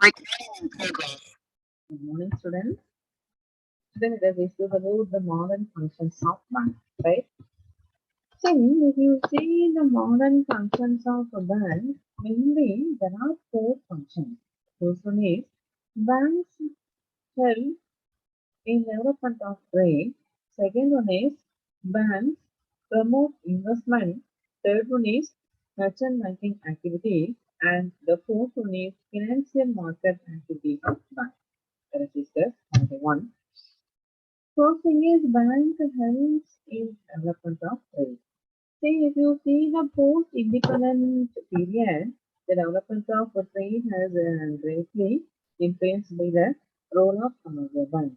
Recording in progress. Good morning, students. Today we will discuss about the modern functions of bank, right? So, if you see the modern functions of a bank, mainly there are four functions. First one is banks help in development of trade. Second one is banks promote investment. Third one is merchant banking activity. And the fourth one is financial market activity of bank. That is discussed. Number one. First thing is bank helps in development of trade. See, if you see the post-independent period, the development of trade has greatly influenced by the role of commercial banks.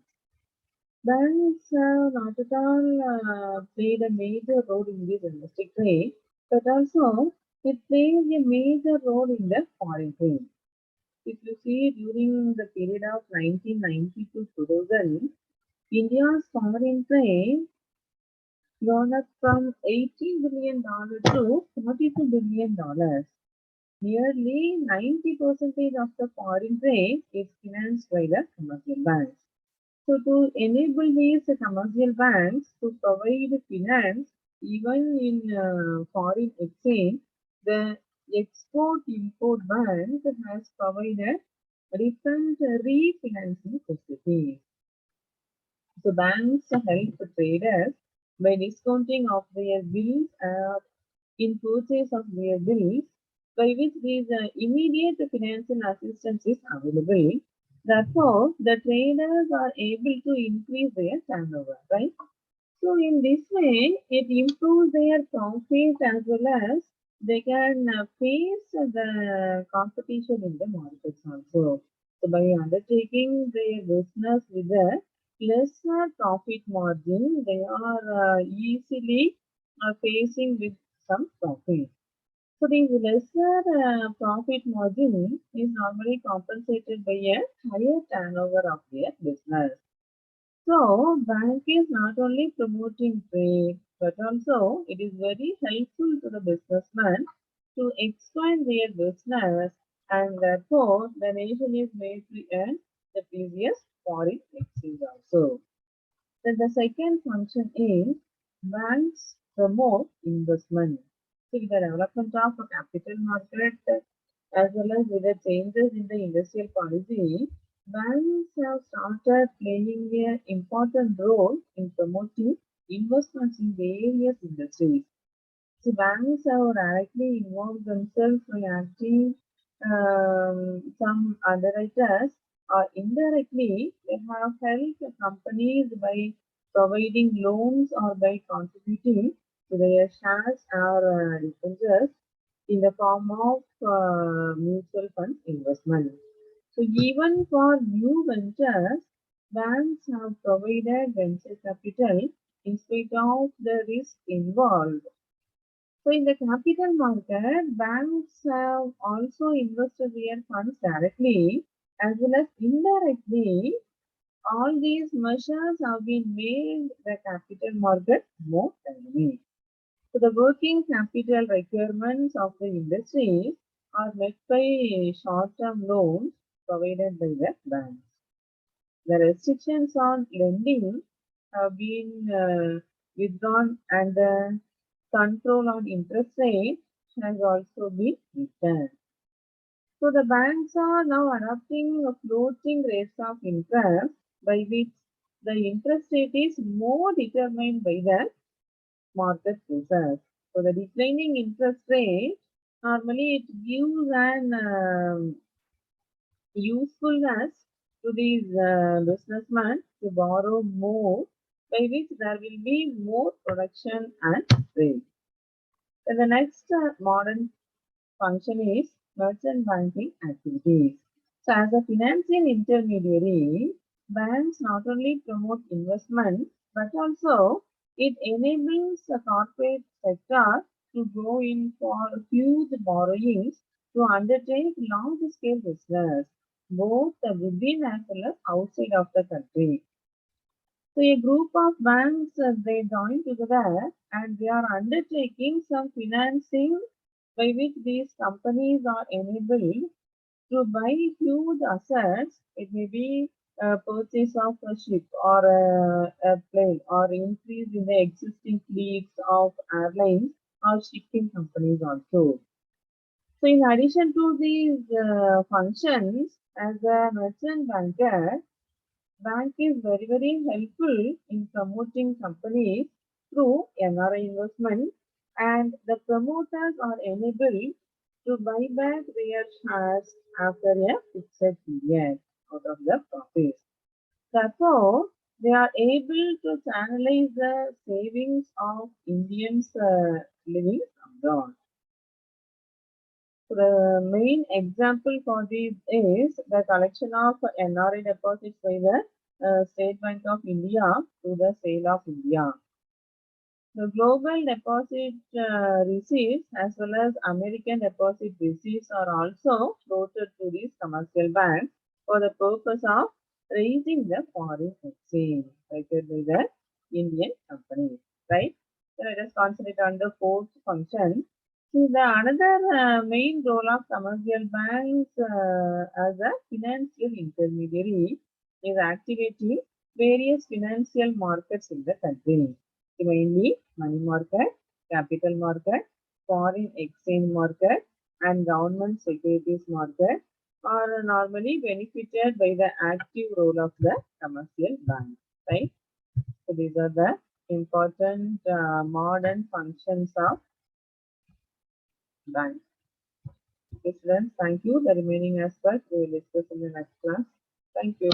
Banks have not at all played a major role in this domestic trade, but also it plays a major role in the foreign trade. If you see during the period of 1990 to 2000, India's foreign trade gone up from $18 billion to $42 billion. Nearly 90% of the foreign trade is financed by the commercial banks. So to enable these commercial banks to provide finance even in foreign exchange, the Export-Import Bank has provided different refinancing facilities. So banks help traders by discounting of their bills in purchase of their bills, by which these immediate financial assistance is available. Therefore, the traders are able to increase their turnover, right? So in this way, it improves their profit as well as they can face the competition in the markets also. So by undertaking their business with a lesser profit margin, they are easily facing with some profit. So the lesser profit margin is normally compensated by a higher turnover of their business. So, bank is not only promoting trade, but also it is very helpful to the businessman to expand their business, and therefore the nation is made to earn the previous foreign exchange also. Then the second function is banks promote investment. So, with the development of a capital market as well as with the changes in the industrial policy, banks have started playing an important role in promoting investments in various industries. So banks have directly involved themselves by acting some underwriters, or indirectly they have helped companies by providing loans or by contributing to their shares or debentures in the form of mutual fund investment. So even for new ventures, banks have provided venture capital in spite of the risk involved. So in the capital market, banks have also invested their funds directly as well as indirectly. All these measures have been made the capital market more dynamic. So the working capital requirements of the industries are met by short-term loans provided by the banks. The restrictions on lending have been withdrawn, and the control on interest rate has also been returned. So the banks are now adopting a floating rates of interest by which the interest rate is more determined by the market forces. So the declining interest rate normally it gives an usefulness to these businessmen to borrow more, by which there will be more production and trade. Then the next modern function is merchant banking activities. So as a financial intermediary, banks not only promote investment, but also it enables the corporate sector to go in for huge borrowings to undertake large scale business, both within as well as outside of the country. So a group of banks they join together and they are undertaking some financing by which these companies are enabled To buy huge assets, it may be a purchase of a ship or a plane or increase in the existing fleets of airlines or shipping companies also. So in addition to these functions, as a merchant banker, bank is very helpful in promoting companies through NRI investment, and the promoters are enabled to buy back their shares after a fixed period out of the profits. Therefore, they are able to channelize the savings of Indians living abroad. The main example for this is the collection of NRI deposits by the State Bank of India to the sale of India. The global deposit receipts as well as American deposit receipts are also floated to these commercial banks for the purpose of raising the foreign exchange rated by the Indian companies, right? So let us concentrate on the fourth function. See, the another main role of commercial banks as a financial intermediary is activating various financial markets in the country, mainly money market, capital market, foreign exchange market, and government securities market are normally benefited by the active role of the commercial bank, right? So these are the important modern functions of bank. Okay, students, thank you. The remaining aspects we will discuss in the next class. Thank you.